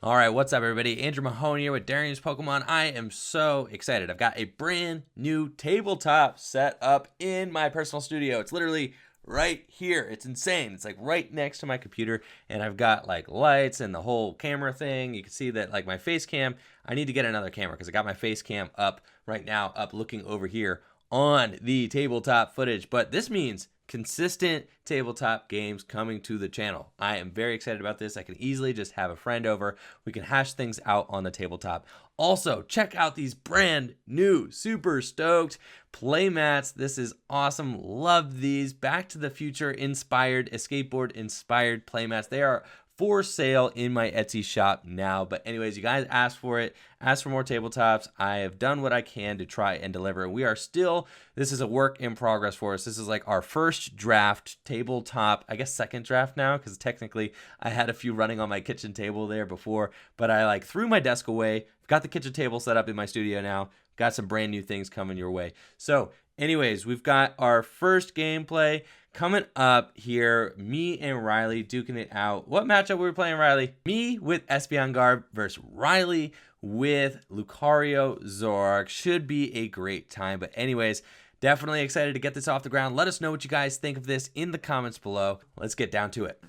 All right, what's up, everybody? Andrew Mahone here with Darian's Pokemon. I am so excited. I've got a brand new tabletop set up in my personal studio. It's literally right here. It's insane. It's like right next to my computer, and I've got like lights and the whole camera thing. You can see that like my face cam. I need to get another camera because I got my face cam up right now, up looking over here on the tabletop footage. But this means consistent tabletop games coming to the channel. I am very excited about this. I can easily just have a friend over. We can hash things out on the tabletop. Also, check out these brand new, super stoked playmats. This is awesome. Love these. Back to the Future inspired, escape board inspired playmats. They are for sale in my Etsy shop now. But anyways, you guys asked for it. Asked for more tabletops. I have done what I can to try and deliver. We are still, this is a work in progress for us. This is like our first draft tabletop, I guess second draft now, because technically I had a few running on my kitchen table there before, but I like threw my desk away. Got the kitchen table set up in my studio now. Got some brand new things coming your way. So anyways, we've got our first gameplay coming up here. Me and Riley duking it out. What matchup were we playing, Riley? Me with Espeon Garb versus Riley with Lucario Zoroark. Should be a great time. But anyways, definitely excited to get this off the ground. Let us know what you guys think of this in the comments below. Let's get down to it.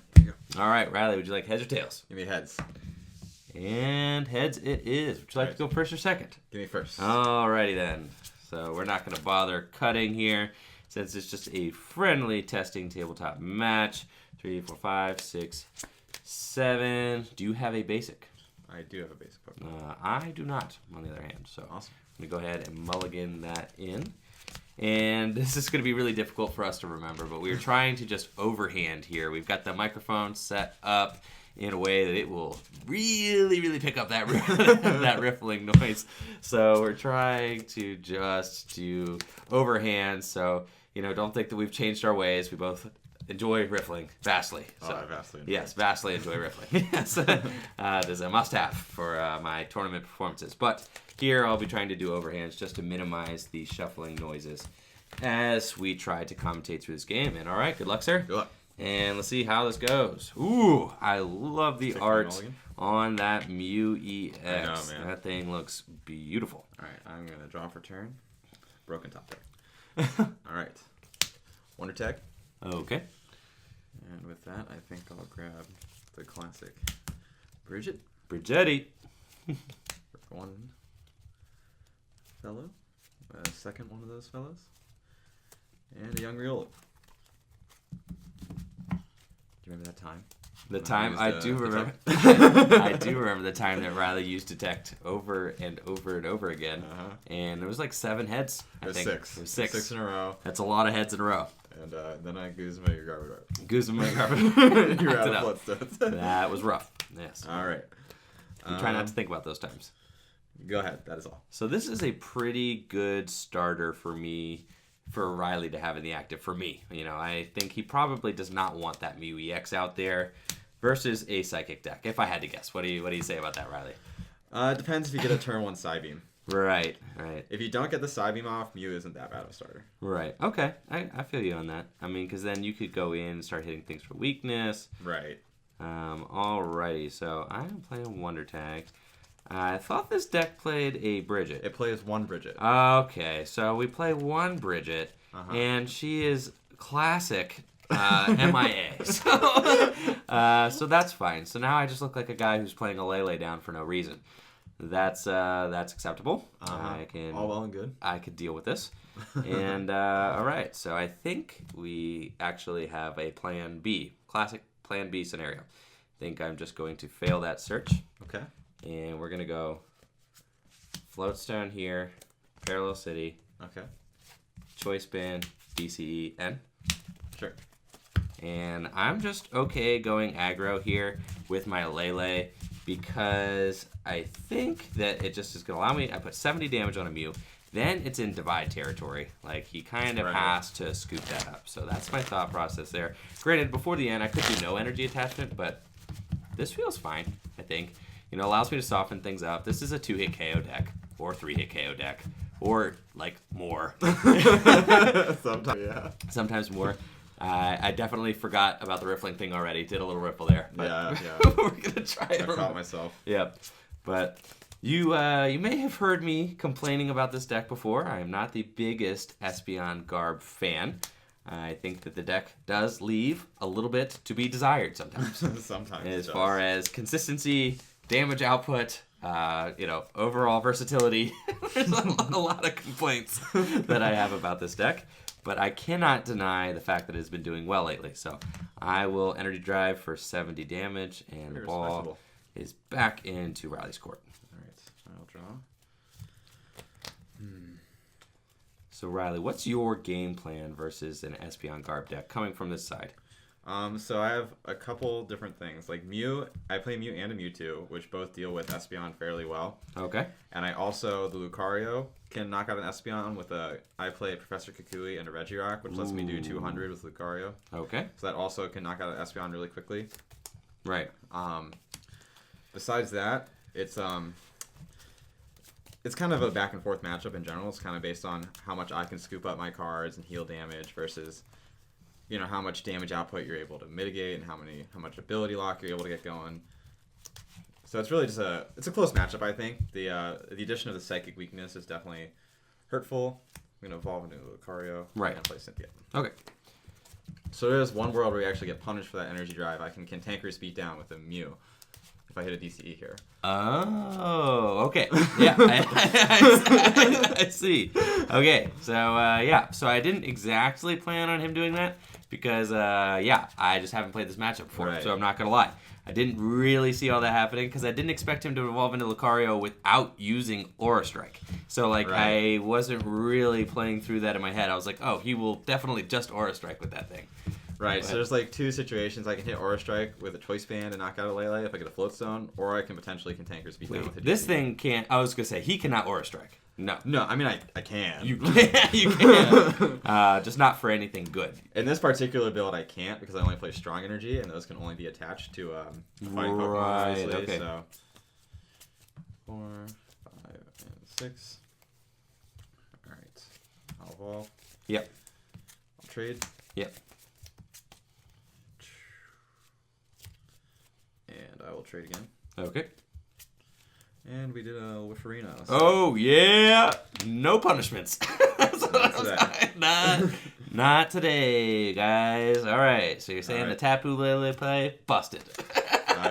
All right, Riley, would you like heads or tails? Give me heads. And heads it is. Would you like to go first or second? Give me first. Alrighty then. So we're not going to bother cutting here since it's just a friendly testing tabletop match. 3, 4, 5, 6, 7. Do you have a basic? I do have a basic Pokemon. I do not, on the other hand. So awesome. I'm going to go ahead and mulligan that in. And this is going to be really difficult for us to remember, but we're trying to just overhand here. We've got the microphone set up in a way that it will really pick up that that riffling noise. So we're trying to just do overhand. So, you know, don't think that we've changed our ways. We both enjoy riffling vastly. So, I vastly enjoy. Yes, vastly enjoy riffling. Yes, this is a must-have for my tournament performances. But here I'll be trying to do overhands just to minimize the shuffling noises as we try to commentate through this game. And all right, good luck, sir. Good luck. And let's see how this goes. Ooh, I love the art on that Mew EX. I know, man. That thing looks beautiful. All right, I'm going to draw for turn. Broken top deck. All right. Wonder tag. Okay. And with that, I think I'll grab the classic Bridget. Bridgetti. One fellow. A second one of those fellows. And a young Riola. Do you remember that time? The time I do remember. I do remember the time that Riley used Detect over and over and over again, and it was like 7 heads. I think. Six. It was 6. 6 in a row. That's a lot of heads in a row. And then I Guzma your Garbodor. Guzma Garbodor. You're out of Bloodstones. That was rough. Yes. All right. We try not to think about those times. Go ahead. That is all. So this is a pretty good starter for me, for Riley to have in the active. For me, you know, I think he probably does not want that Mew EX out there versus a Psychic deck. If I had to guess, what do you say about that, Riley? It depends if you get a turn 1 Psybeam. Right. If you don't get the Psybeam off, Mew isn't that bad of a starter. Right. Okay. I feel you on that. I mean, because then you could go in and start hitting things for weakness. Right. Alrighty. So I'm playing Wonder Tag. I thought this deck played a Bridget. It plays 1 Bridget. Okay. So we play 1 Bridget, and she is classic MIA. So that's fine. So now I just look like a guy who's playing a Lele down for no reason. That's acceptable. I can all well and good. I could deal with this. And all right, so I think we actually have a plan B, classic plan B scenario. I think I'm just going to fail that search. Okay. And we're gonna go Floatstone here, Parallel City. Okay. Choice Band, DCEN. Sure. And I'm just okay going aggro here with my Lele because I think that it just is going to allow me. I put 70 damage on a Mew. Then it's in Divide territory. Like, he kind of has to scoop that up. So that's my thought process there. Granted, before the end, I could do no energy attachment, but this feels fine, I think. You know, allows me to soften things up. This is a 2-hit KO deck or 3-hit KO deck or, like, more. Sometimes, yeah. Sometimes more. I definitely forgot about the riffling thing already. Did a little riffle there. But Yeah. we're gonna try it. I caught myself. Yep. But you may have heard me complaining about this deck before. I am not the biggest Espeon Garb fan. I think that the deck does leave a little bit to be desired sometimes. Sometimes. As far as consistency, damage output, overall versatility. There's a lot of complaints that I have about this deck. But I cannot deny the fact that it's been doing well lately. So I will Energy Drive for 70 damage, and the ball is back into Riley's court. All right, I'll draw. So Riley, what's your game plan versus an Espeon Garb deck coming from this side? So I have a couple different things. Like Mew, I play Mew and a Mewtwo, which both deal with Espeon fairly well. Okay. And I also, the Lucario, can knock out an Espeon with I play a Professor Kukui and a Regirock, which lets me do 200 with Lucario. Okay. So that also can knock out an Espeon really quickly. Right. Besides that, it's kind of a back and forth matchup in general. It's kind of based on how much I can scoop up my cards and heal damage versus, how much damage output you're able to mitigate and how much ability lock you're able to get going. So it's really just it's a close matchup, I think. The addition of the psychic weakness is definitely hurtful. I'm gonna evolve into Lucario and play Cynthia. Okay. So there's one world where we actually get punished for that energy drive. I can Cantankerous beat down with a Mew if I hit a DCE here. Oh, okay. Yeah, I see. Okay, so so I didn't exactly plan on him doing that because I just haven't played this matchup before, so I'm not gonna lie. I didn't really see all that happening because I didn't expect him to evolve into Lucario without using Aura Strike. So I wasn't really playing through that in my head. I was like, oh, he will definitely just Aura Strike with that thing. Right, so there's two situations. I can hit Aura Strike with a Choice Band and knock out a Lele if I get a Float Stone, or I can potentially Cantankerous beat down with a This thing can't. I was gonna say he cannot Aura Strike. No, I mean I can. You can. You can. Just not for anything good. In this particular build, I can't because I only play Strong Energy, and those can only be attached to fighting Pokemon. Obviously, okay. So 4, 5, and 6. All right, I'll evolve. Yep. I'll trade. Yep. And I will trade again. Okay. And we did a Wifarina. So. Oh, yeah. No punishments. Not today, guys. All right. So you're saying the Tapu Lele play busted.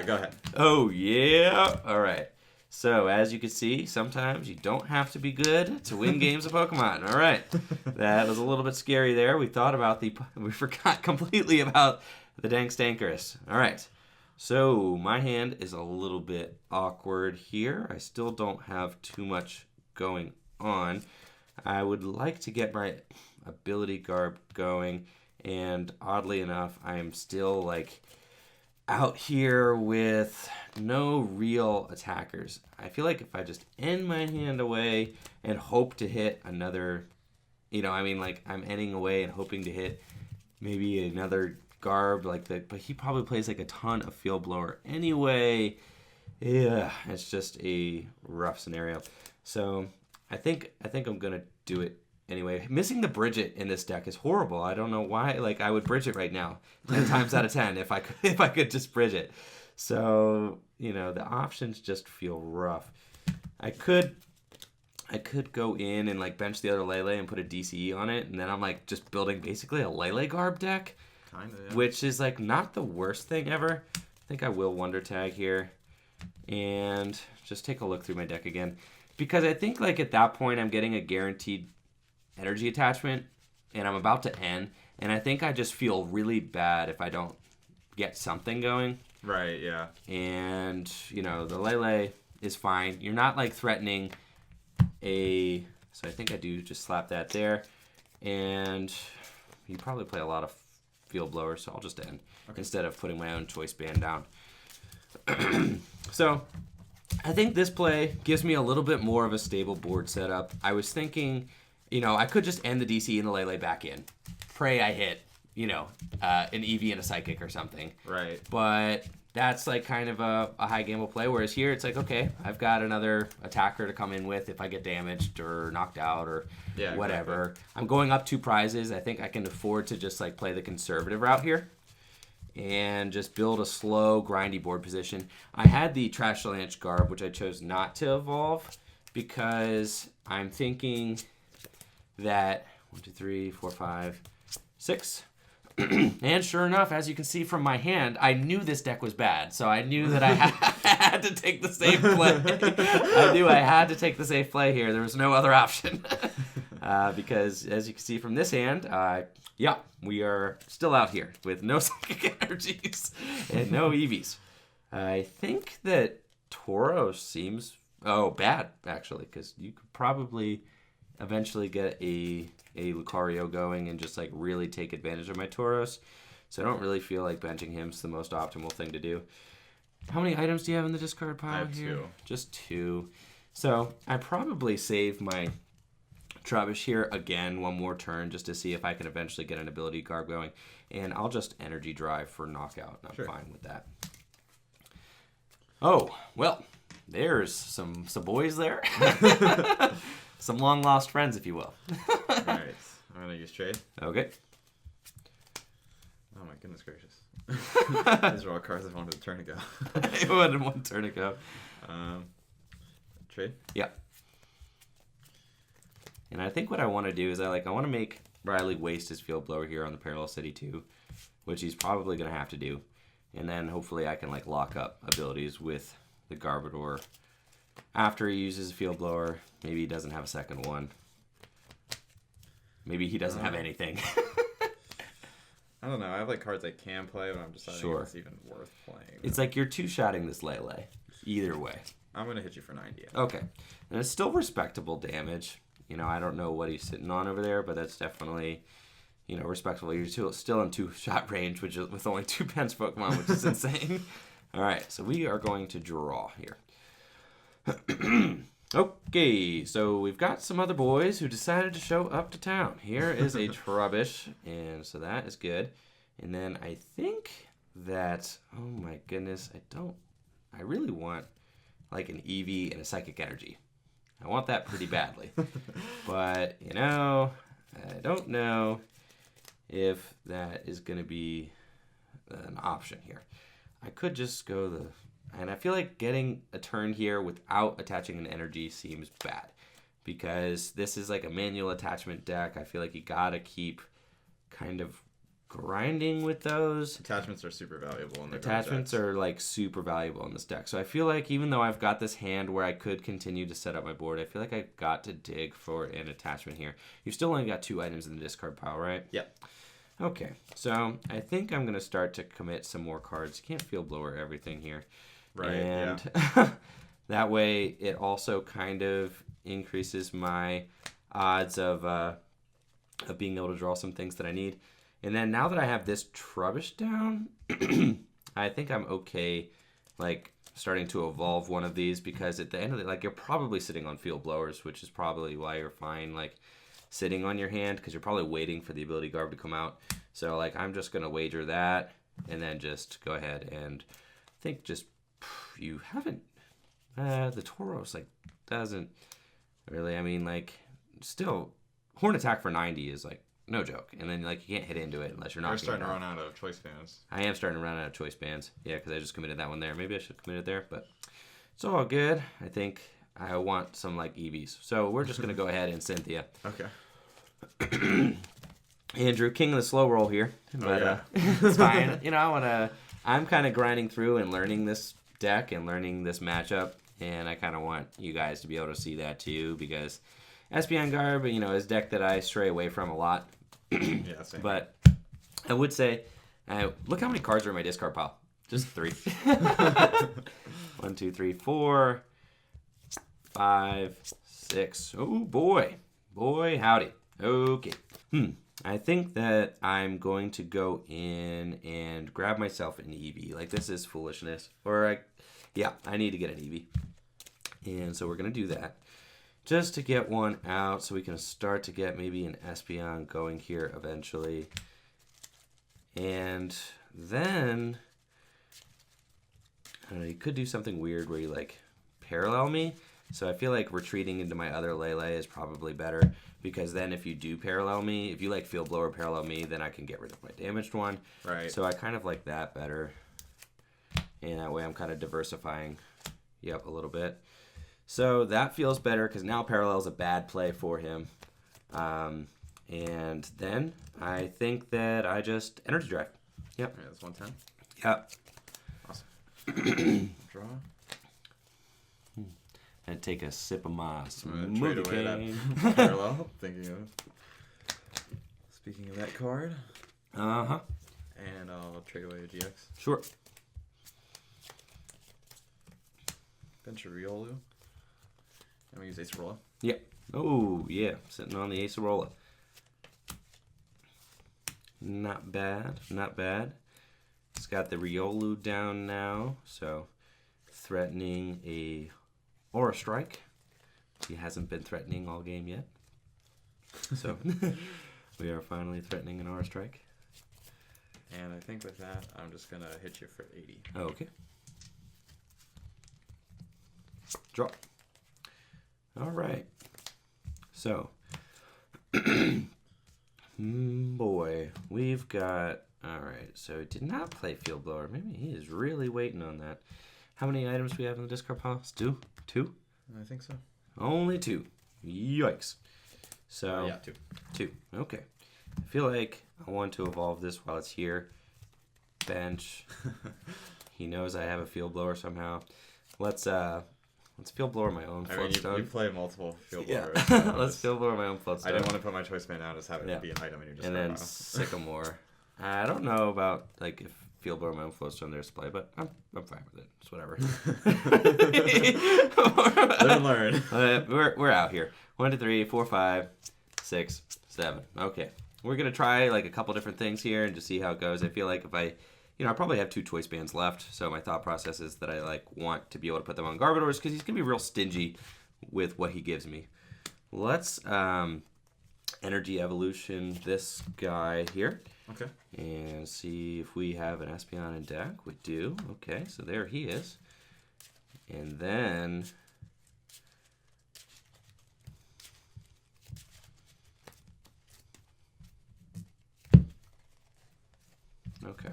Go ahead. Oh, yeah. All right. So as you can see, sometimes you don't have to be good to win games of Pokemon. All right. That was a little bit scary there. We forgot completely about the Dankstankerous. All right. So my hand is a little bit awkward here. I still don't have too much going on. I would like to get my ability Garb going, and oddly enough, I'm still out here with no real attackers. I feel like if I just end my hand away and hope to hit another, I'm ending away and hoping to hit maybe another Garb but he probably plays a ton of Field Blower anyway. Yeah, it's just a rough scenario. So I think I'm gonna do it anyway. Missing the Bridget in this deck is horrible. I don't know why. I would bridge it right now 10 times out of 10 if I could just bridge it. So the options just feel rough. I could go in and bench the other Lele and put a DCE on it, and then I'm just building basically a Lele Garb deck. Kinda, yeah. Which is not the worst thing ever. I think I will Wonder Tag here and just take a look through my deck again, because I think at that point I'm getting a guaranteed energy attachment and I'm about to end, and I think I just feel really bad if I don't get something going. Right, yeah. And the Lele is fine. You're not threatening so I think I do just slap that there, and you probably play a lot of Field Blower, so I'll just end instead of putting my own Choice Band down. So I think this play gives me a little bit more of a stable board setup. I was thinking, I could just end the DC and the Lele back in. Pray I hit, an Eevee and a Psychic or something. Right. But that's like kind of a high gamble play. Whereas here, it's like, okay, I've got another attacker to come in with if I get damaged or knocked out or whatever. Exactly. I'm going up 2 prizes. I think I can afford to just like play the conservative route here and just build a slow, grindy board position. I had the Trash Lance Garb, which I chose not to evolve because I'm thinking that 1, 2, 3, 4, 5, 6. And sure enough, as you can see from my hand, I knew this deck was bad. So I knew that I had to take the safe play. I knew I had to take the safe play here. There was no other option. Because as you can see from this hand, yeah, we are still out here with no psychic energies and no EVs. I think that Tauros seems bad, actually, because you could probably eventually get a Lucario going and just like really take advantage of my Tauros. So I don't really feel like benching him is the most optimal thing to do. How many items do you have in the discard pile I have here? 2. Just 2. So I probably save my Trubbish here again one more turn just to see if I can eventually get an ability garb going. And I'll just energy drive for knockout. I'm fine with that. Oh, well, there's some boys there. Some long lost friends, if you will. Alright, I'm gonna use trade. Okay. Oh my goodness gracious. These are all cards I wanted a turn ago. I wanted 1 turn ago. Trade? Yeah. And I think what I want to do is I want to make Riley waste his field blower here on the Parallel City 2, which he's probably going to have to do. And then hopefully I can like lock up abilities with the Garbodor. After he uses a field blower, maybe he doesn't have a second one. Maybe he doesn't have anything. I don't know. I have like cards I can play, but I'm deciding if it's even worth playing. It's like you're 2-shotting this Lele. Either way. I'm going to hit you for 90. Okay. And it's still respectable damage. You know, I don't know what he's sitting on over there, but that's definitely, you know, respectable. You're still in 2-shot range, which is with only 2 Pence Pokemon, which is insane. All right, so we are going to draw here. Okay, so we've got some other boys who decided to show up to town. Here is a Trubbish, and so that is good. And then I think that, oh my goodness, I really want like an EV and a Psychic Energy. I want that pretty badly. But, you know, I don't know if that is going to be an option here. I could just go and I feel like getting a turn here without attaching an energy seems bad. Because this is like a manual attachment deck. I feel like you got to keep kind of grinding with those. Attachments are super valuable in the Attachments are like super valuable in this deck. So I feel like even though I've got this hand where I could continue to set up my board, I feel like I've got to dig for an attachment here. You've still only got 2 items in the discard pile, right? Yep. Okay, so I think I'm going to start to commit some more cards. You can't field blower everything here. Right, and that way it also kind of increases my odds of being able to draw some things that I need. And then now that I have this Trubbish down, I think I'm okay, like, starting to evolve one of these because at the end of it, like, you're probably sitting on field blowers, which is probably why you're fine, like, sitting on your hand because you're probably waiting for the ability garb to come out. So, like, I'm just going to wager that and then just go ahead and I think just, you haven't, the Tauros, like, doesn't really, I mean, like, still, Horn Attack for 90 is, like, no joke. And then, like, you can't hit into it unless you're not. You're starting to run out of choice bands. I am starting to run out of choice bands. Yeah, because I just committed that one there. Maybe I should have committed there, but it's all good. I think I want some, like, EVs. So we're just going to go ahead and Cynthia. Okay. Andrew, king of the slow roll here. But it's fine. You know, I'm kind of grinding through and learning this deck and learning this matchup. And I kind of want you guys to be able to see that too because Espeon Garb, you know, is a deck that I stray away from a lot. Yeah, same. But I would say, look how many cards are in my discard pile. Just 3. 1, 2, 3, 4, 5, 6. Oh boy, howdy. Okay. I think that I'm going to go in and grab myself an EV. Like, this is foolishness. Or I need to get an EV, and so we're gonna do that. Just to get one out so we can start to get maybe an Espeon going here eventually. And then I don't know, you could do something weird where you like parallel me. So I feel like retreating into my other Lele is probably better, because then if you do parallel me, if you like Field Blower parallel me, then I can get rid of my damaged one. Right. So I kind of like that better. And that way I'm kind of diversifying, a little bit. So that feels better because now parallel is a bad play for him. And then I think that I just Energy Drive. Yep. Yeah, that's 110. Yep. Awesome. Draw. And take a sip of my Trade smoothie away cane. that parallel. Speaking of that card. Uh-huh. And I'll trade away a GX. Sure. Bench a Riolu. And we use Acerola. Yep. Oh, yeah. Sitting on the Acerola. Not bad. Not bad. It's got the Riolu down now, so threatening a Aura Strike. He hasn't been threatening all game yet. So we are finally threatening an Aura Strike. And I think with that, I'm just going to hit you for 80. Oh, okay. Draw. All right. So, boy, we've got... All right, so he did not play Field Blower. Maybe he is really waiting on that. How many items do we have in the discard pile? Two? I think so. Only 2. Yikes. So, yeah, 2. Okay. I feel like I want to evolve this while it's here. Bench. He knows I have a Field Blower somehow. Let's Field Blower my own Floodstone. You play multiple Field Blowers. Yeah. So let's Field Blower my own Floodstone. I didn't want to put my Choice Man down as having to be an item in your discard And then pile. Sycamore. I don't know about like if Field Blower my own Floodstone there's play, but I'm fine with it. It's whatever. Live and learn. We're out here. 1, 2, 3, 4, 5, 6, 7. Okay. We're gonna try like a couple different things here and just see how it goes. I feel like if I probably have 2 choice bands left, so my thought process is that I like want to be able to put them on Garbodors because he's gonna be real stingy with what he gives me. Let's Energy Evolution this guy here. Okay. And see if we have an Espeon in deck. We do. Okay, so there he is. And then okay.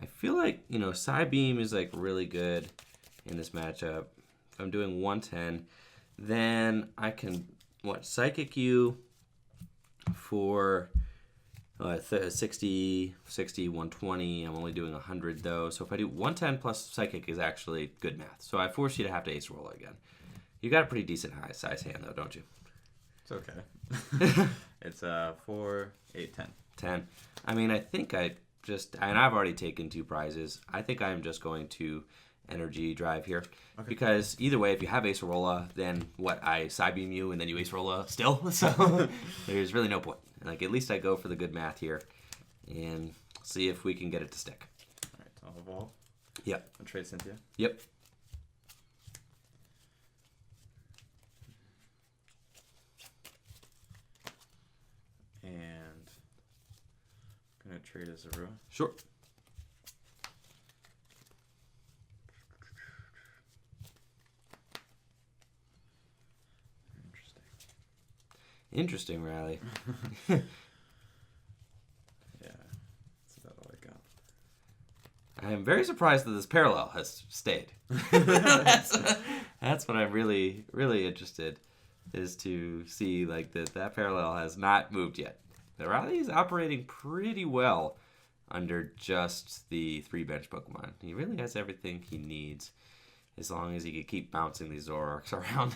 I feel like, Psybeam is like really good in this matchup. If I'm doing 110, then I can Psychic you for 60, 120. I'm only doing 100 though. So if I do 110 plus Psychic is actually good math. So I force you to have to Acerola again. You got a pretty decent high size hand though, don't you? It's okay. It's 4, 8, 10. 10. I mean, I think and I've already taken 2 prizes. I think I'm just going to Energy Drive here. Okay. Because either way, if you have Acerola, then I Psybeam you and then you Acerola still. So there's really no point. Like, at least I go for the good math here and see if we can get it to stick. All right, so I'll evolve. Yep. I'll trade Cynthia. Yep. And I'm going to trade a Zorua. Sure. Interesting, Riley. Yeah, that's about all I got. I am very surprised that this parallel has stayed. That's what I'm really, really interested is to see like that parallel has not moved yet. The Riley is operating pretty well under just the 3 bench Pokemon. He really has everything he needs as long as he can keep bouncing these Zoroarks around.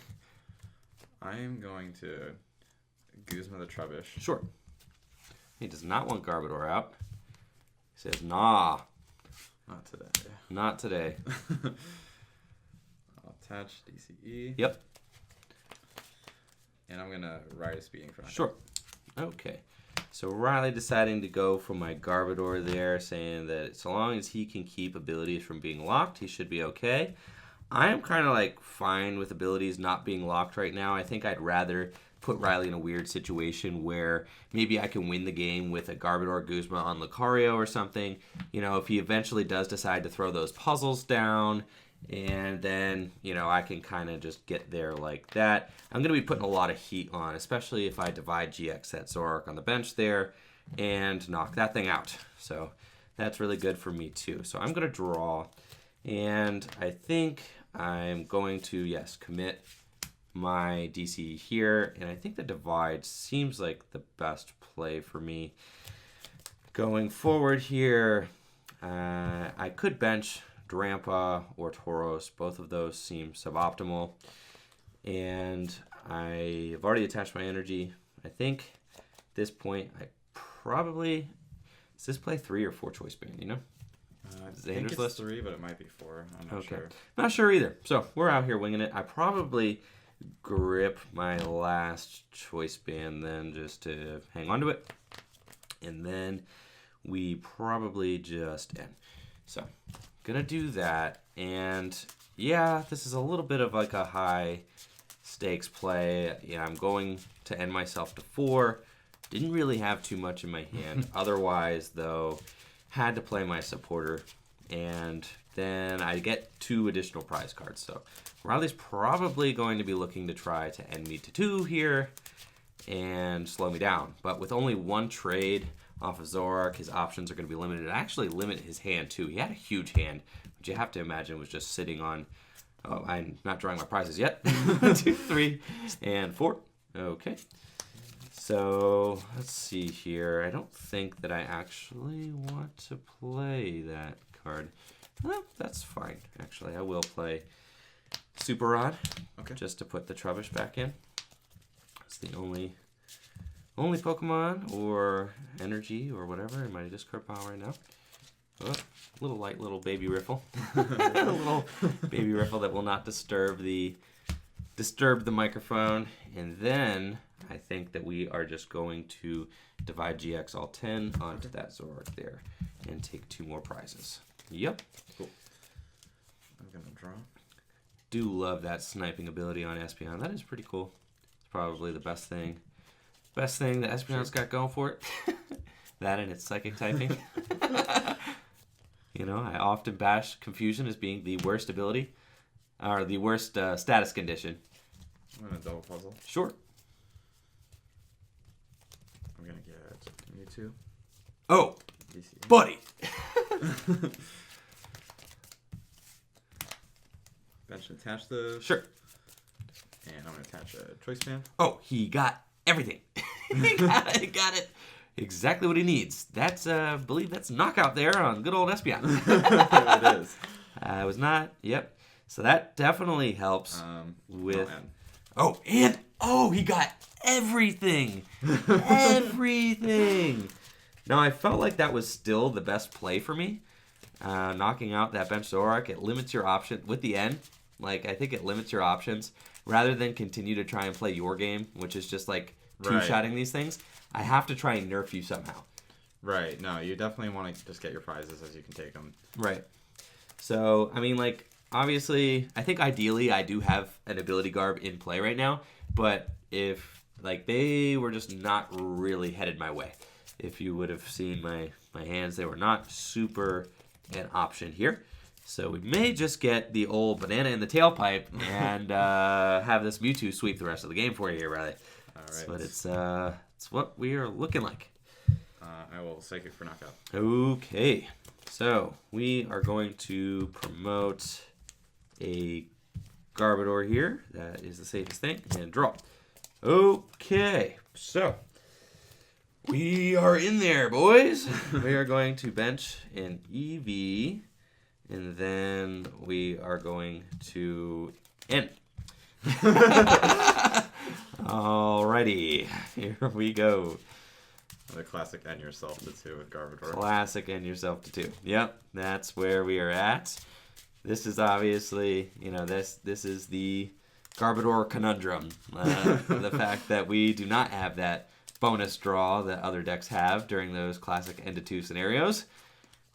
I am going to Guzma the Trubbish. Sure. He does not want Garbodor out. He says, nah. Not today. Not today. I'll attach DCE. Yep. And I'm going to ride a speeding for Sure. Okay. So Riley deciding to go for my Garbodor there, saying that so long as he can keep abilities from being locked, he should be okay. I am kind of like fine with abilities not being locked right now. I think I'd rather put Riley in a weird situation where maybe I can win the game with a Garbodor Guzma on Lucario or something. You know, if he eventually does decide to throw those puzzles down, and then, you know, I can kind of just get there like that. I'm going to be putting a lot of heat on, especially if I divide GX that Zoroark on the bench there and knock that thing out. So that's really good for me too. So I'm going to draw, and I think I'm going to, yes, commit my DC here, and I think the divide seems like the best play for me. Going forward here, I could bench Drampa or Tauros. Both of those seem suboptimal. And I've already attached my energy. I think at this point I probably... Does this play 3 or 4 choice band, you know? I think it's 3, but it might be 4. I'm not sure. Not sure either. So we're out here winging it. I probably grip my last choice band then just to hang on to it. And then we probably just end. So gonna do that. And yeah, this is a little bit of like a high stakes play. Yeah, I'm going to end myself to 4. Didn't really have too much in my hand. Otherwise, though, had to play my supporter. And then I get 2 additional prize cards. So Riley's probably going to be looking to try to end me to 2 here and slow me down. But with only 1 trade off of Zoroark, his options are going to be limited. I actually limit his hand too. He had a huge hand, which you have to imagine was just sitting on... Oh, I'm not drawing my prizes yet. 2, 3, and 4. Okay. So let's see here. I don't think that I actually want to play that card. Well, that's fine. Actually, I will play Super Rod, just to put the Trubbish back in. It's the only Pokemon or energy or whatever in my discard pile right now. Oh, little baby riffle. A little baby riffle that will not disturb the microphone. And then I think that we are just going to divide GX all 10 onto that Zoroark there and take 2 more prizes. Yep. Cool. I'm gonna draw. Do love that sniping ability on Espeon. That is pretty cool. It's probably the best thing that Espeon's got going for it. That and its psychic typing. You know, I often bash Confusion as being the worst ability, or the worst status condition. I'm gonna double puzzle. Sure. I'm gonna get Mewtwo. Oh, DC. buddy. Bench and attach those. Sure. And I'm gonna attach a choice band. Oh, he got everything. He got it. Exactly what he needs. That's, I believe that's knockout there on good old Espeon. It is. I was not. Yep. So that definitely helps with. He got everything. Everything. Now, I felt like that was still the best play for me. Knocking out that bench Zoroark, it limits your option with the end. Like, I think it limits your options rather than continue to try and play your game, which is just like two-shotting these things. I have to try and nerf you somehow. Right. No, you definitely want to just get your prizes as you can take them. Right. So, I mean, like, obviously, I think ideally I do have an ability garb in play right now, but if, like, they were just not really headed my way. If you would have seen my hands, they were not super an option here. So we may just get the old banana in the tailpipe and have this Mewtwo sweep the rest of the game for you here, Riley. All right. But it's what we are looking like. I will Psychic for knockout. Okay. So we are going to promote a Garbodor here. That is the safest thing. And draw. Okay. So we are in there, boys. We are going to bench an EV. And then we are going to end. Alrighty, here we go. The classic end yourself to 2 with Garbodor. Classic end yourself to 2. Yep, that's where we are at. This is obviously, this is the Garbodor conundrum. The fact that we do not have that bonus draw that other decks have during those classic end to 2 scenarios.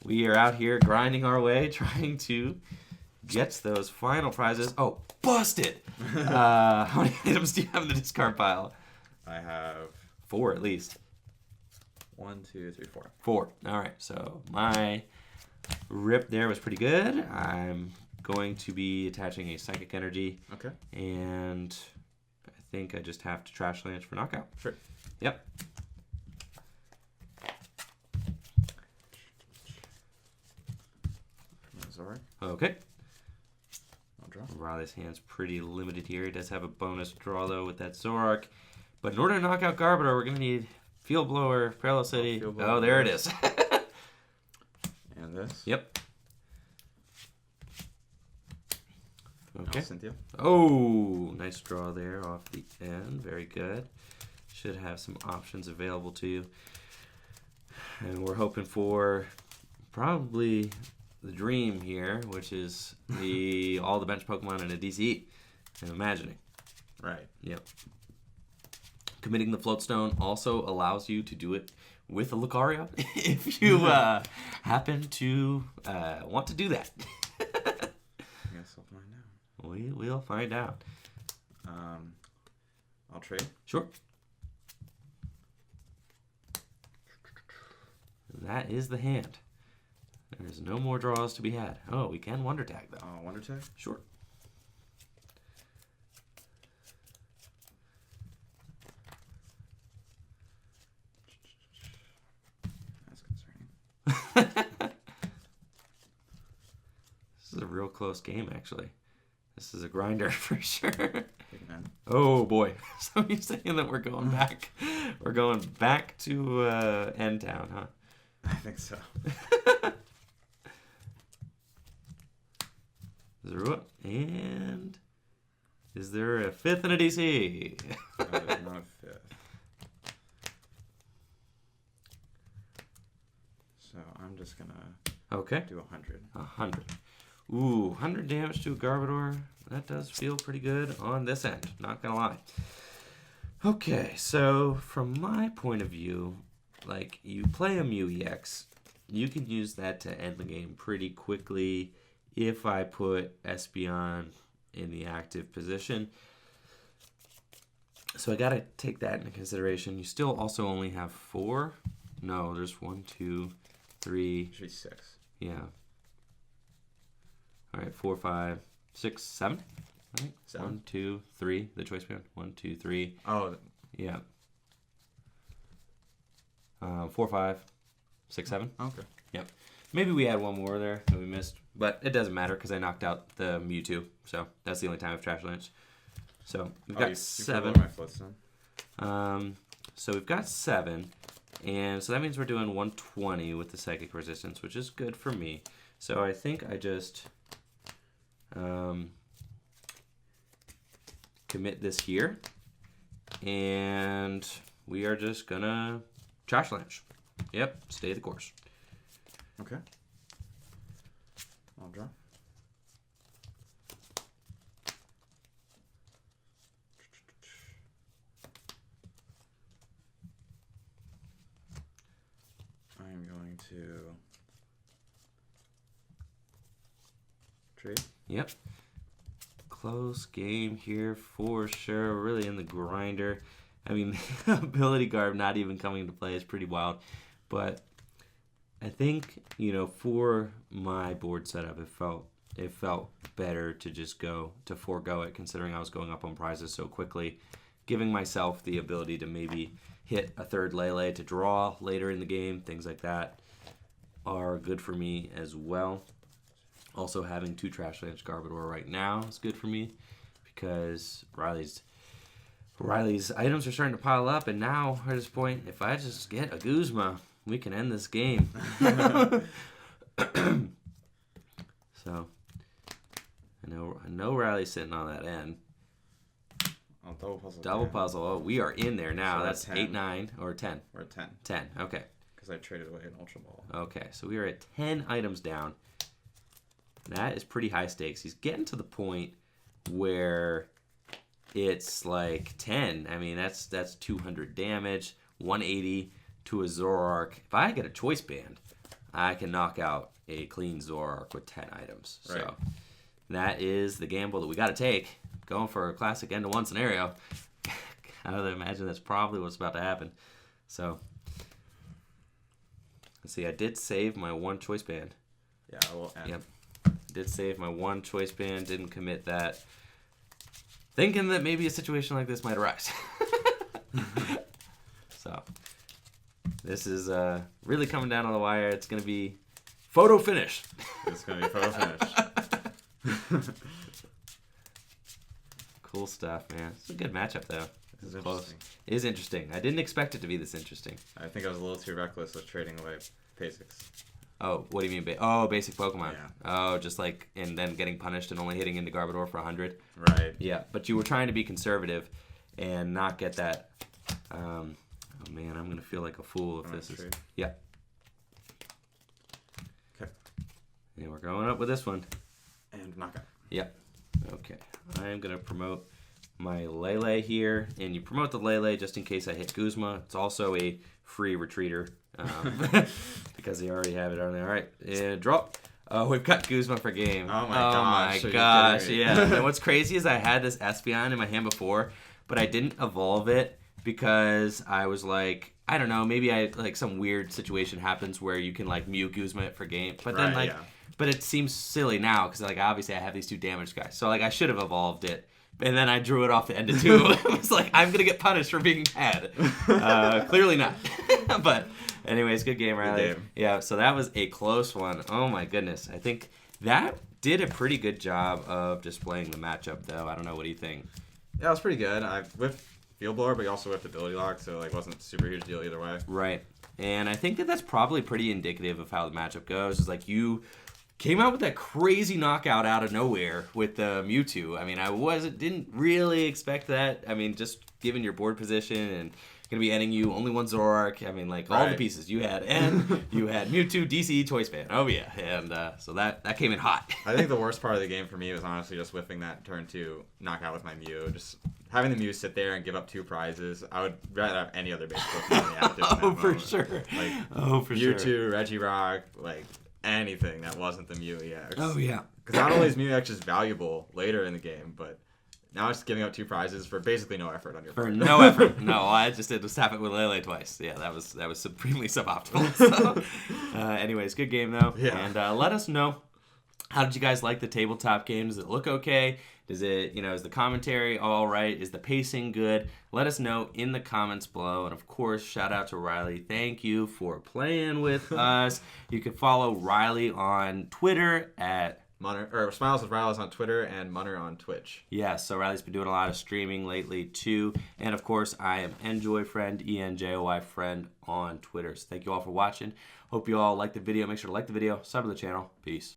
We are out here grinding our way, trying to gets those final prizes. Oh, busted! How many items do you have in the discard pile? I have 4 at least. 1, 2, 3, 4. 4. All right, so my rip there was pretty good. I'm going to be attaching a Psychic Energy. Okay. And I think I just have to Trash Lance for knockout. Sure. Yep. Zoroark. Okay. I'll draw. Riley's hand's pretty limited here. He does have a bonus draw, though, with that Zoroark. But in order to knock out Garbodor, we're going to need Field Blower, Parallel City. Oh, there it is. And this. Yep. Okay. Cynthia. Oh, nice draw there off the end. Very good. Should have some options available to you. And we're hoping for probably the dream here, which is all the bench Pokemon in a DCE. I'm imagining. Right. Yep. Committing the Floatstone also allows you to do it with a Lucario if you happen to want to do that. I guess I'll find out. We will find out. I'll trade. Sure. That is the hand. There's no more draws to be had. Oh, we can Wonder Tag, though. Wonder Tag? Sure. That's concerning. This is a real close game, actually. This is a grinder for sure. Big man. Oh boy! So you're saying that we're going back? We're going back to End Town, huh? I think so. Zero. And is there a 5th and a DC? There's not a 5th. So I'm just gonna Okay. do 100. 100. Ooh, 100 damage to a Garbodor. That does feel pretty good on this end. Not gonna lie. Okay, so from my point of view, like, you play a Mew EX, you can use that to end the game pretty quickly if I put Espeon in the active position. So I gotta take that into consideration. You still also only have 4. No, there's 1, 2, 3. Should be 6. Yeah. All right, 4, 5, 6, 7. Right? 7. 1, 2, 3. The choice band. 1, 2, 3. Oh. Yeah. 4, 5, 6, 7. Okay. Yep. Maybe we had one more there that we missed, but it doesn't matter because I knocked out the Mewtwo, so that's the only time I've trash launched. So we've got 7. My Floatstone. So we've got 7, and so that means we're doing 120 with the Psychic Resistance, which is good for me. So I think I just commit this here, and we are just gonna trash launch. Yep, stay the course. Okay. I'll draw. I'm going to trade. Yep. Close game here for sure. We're really in the grinder. I mean, Ability Garb not even coming into play is pretty wild. But I think, for my board setup, it felt better to just forego it, considering I was going up on prizes so quickly, giving myself the ability to maybe hit a third Lele to draw later in the game. Things like that are good for me as well. Also, having 2 Trash Lance Garbodor right now is good for me because Riley's items are starting to pile up, and now at this point, if I just get a Guzma, we can end this game. So, I know Riley's sitting on that end. Oh, double puzzle. Double puzzle. Oh, we are in there now. So that's 10. 8, 9, or 10. We're at 10. 10. Okay. Because I traded away an Ultra Ball. Okay, so we are at 10 items down. That is pretty high stakes. He's getting to the point where it's like 10. I mean, that's 200 damage, 180 to a Zoroark. If I get a choice band, I can knock out a clean Zoroark with 10 items. Right. So That is the gamble that we got to take. Going for a classic end-to-one scenario. I would imagine that's probably what's about to happen. So, let's see. I did save my one choice band. Yeah, I will end. Yep. Did save my one choice band. Didn't commit that. Thinking that maybe a situation like this might arise. So, this is really coming down on the wire. It's going to be photo finish. It's going to be photo finish. Cool stuff, man. It's a good matchup, though. This is Close. interesting. It is interesting. I didn't expect it to be this interesting. I think I was a little too reckless with trading away basics. Oh, what do you mean? Basic Pokemon. Yeah. Oh, just like, and then getting punished and only hitting into Garbodor for 100. Right. Yeah, but you were trying to be conservative and not get that. Oh man, I'm gonna feel like a fool if this is. Trade. Yeah. Okay. Yeah, we're going up with this one. And knockout. Yep. Okay. I am gonna promote my Lele here, and you promote the Lele just in case I hit Guzma. It's also a free retreater because they already have it on there. All right, and drop. Oh, we've got Guzma for game. Oh my gosh. gosh. Yeah. And what's crazy is I had this Espeon in my hand before, but I didn't evolve it because I was like, I don't know, maybe I like some weird situation happens where you can like Mew Guzma it for game. But then Right, yeah. but it seems silly now because like obviously I have these two damage guys. So like I should have evolved it. And then I drew it off the end of 2. It was like, I'm going to get punished for being bad. Clearly not. But anyways, good game, Riley. Good game. Yeah, so that was a close one. Oh, my goodness. I think that did a pretty good job of displaying the matchup, though. I don't know. What do you think? Yeah, it was pretty good. I whiffed Field Blower, but he also whiffed Ability Lock, so like wasn't a super huge deal either way. Right. And I think that that's probably pretty indicative of how the matchup goes. Is like you came out with that crazy knockout out of nowhere with the Mewtwo. I mean, didn't really expect that. I mean, just given your board position and going to be ending you only one Zoroark. I mean, like all the pieces you had, and you had Mewtwo, DC, Choice Band. Oh yeah, and so that came in hot. I think the worst part of the game for me was honestly just whiffing that turn 2 knockout with my Mew. Just having the Mew sit there and give up 2 prizes. I would rather have any other base Pokemon in the active. Oh, for sure. Like, for Mewtwo, sure. Regirock, like anything that wasn't the Mew EX. Oh yeah. Because not only is Mew EX just valuable later in the game, but now it's giving out 2 prizes for basically no effort on your part. For no effort. No, all I just did was tap it with Lele twice. Yeah, that was supremely suboptimal. So, anyways, good game though. Yeah. And let us know, how did you guys like the tabletop game? Does it look okay? Does it, is the commentary all right? Is the pacing good? Let us know in the comments below. And of course, shout out to Riley. Thank you for playing with us. You can follow Riley on Twitter at Smiles with Riley on Twitter and Munner on Twitch. Yeah, so Riley's been doing a lot of streaming lately too. And of course, I am Enjoy Friend, ENJOY Friend on Twitter. So thank you all for watching. Hope you all liked the video. Make sure to like the video, sub to the channel. Peace.